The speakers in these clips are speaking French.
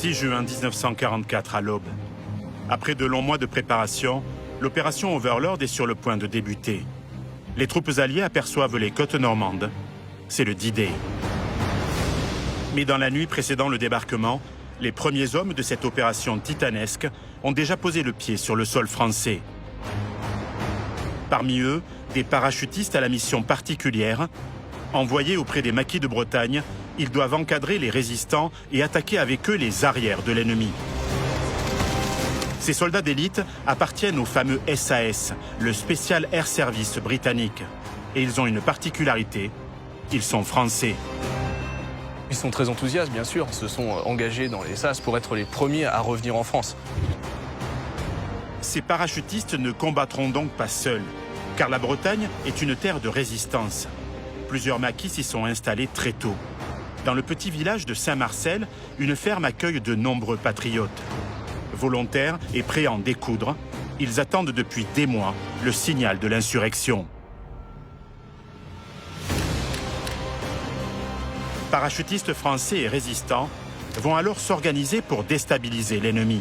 6 juin 1944 à l'aube. Après de longs mois de préparation, l'opération Overlord est sur le point de débuter. Les troupes alliées aperçoivent les côtes normandes. C'est le D-Day. Mais dans la nuit précédant le débarquement, les premiers hommes de cette opération titanesque ont déjà posé le pied sur le sol français. Parmi eux, des parachutistes à la mission particulière. Envoyés auprès des maquis de Bretagne, ils doivent encadrer les résistants et attaquer avec eux les arrières de l'ennemi. Ces soldats d'élite appartiennent au fameux SAS, le Special Air Service britannique. Et ils ont une particularité, ils sont français. Ils sont très enthousiastes, bien sûr. Ils se sont engagés dans les SAS pour être les premiers à revenir en France. Ces parachutistes ne combattront donc pas seuls, car la Bretagne est une terre de résistance. Plusieurs maquis s'y sont installés très tôt. Dans le petit village de Saint-Marcel, une ferme accueille de nombreux patriotes. Volontaires et prêts à en découdre, ils attendent depuis des mois le signal de l'insurrection. Parachutistes français et résistants vont alors s'organiser pour déstabiliser l'ennemi.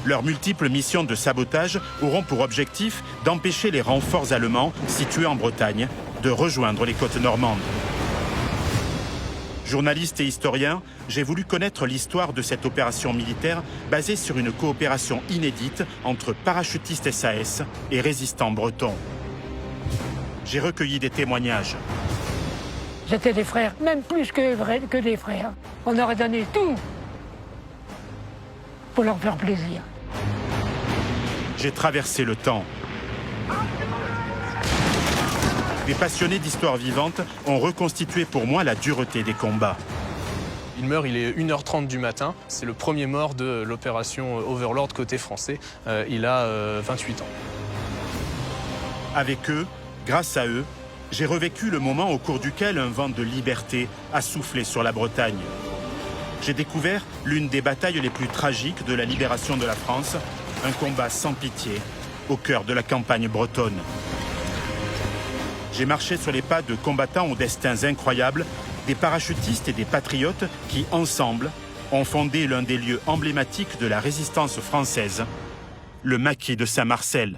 Leurs multiples missions de sabotage auront pour objectif d'empêcher les renforts allemands situés en Bretagne de rejoindre les côtes normandes. Journaliste et historien, j'ai voulu connaître l'histoire de cette opération militaire basée sur une coopération inédite entre parachutistes SAS et résistants bretons. J'ai recueilli des témoignages. C'était des frères, même plus que des frères. On aurait donné tout pour leur faire plaisir. J'ai traversé le temps. Des passionnés d'histoire vivante ont reconstitué pour moi la dureté des combats. Il meurt, il est 1h30 du matin. C'est le premier mort de l'opération Overlord côté français. Il a 28 ans. Avec eux, grâce à eux, j'ai revécu le moment au cours duquel un vent de liberté a soufflé sur la Bretagne. J'ai découvert l'une des batailles les plus tragiques de la libération de la France, un combat sans pitié, au cœur de la campagne bretonne. J'ai marché sur les pas de combattants aux destins incroyables, des parachutistes et des patriotes qui, ensemble, ont fondé l'un des lieux emblématiques de la résistance française, le maquis de Saint-Marcel.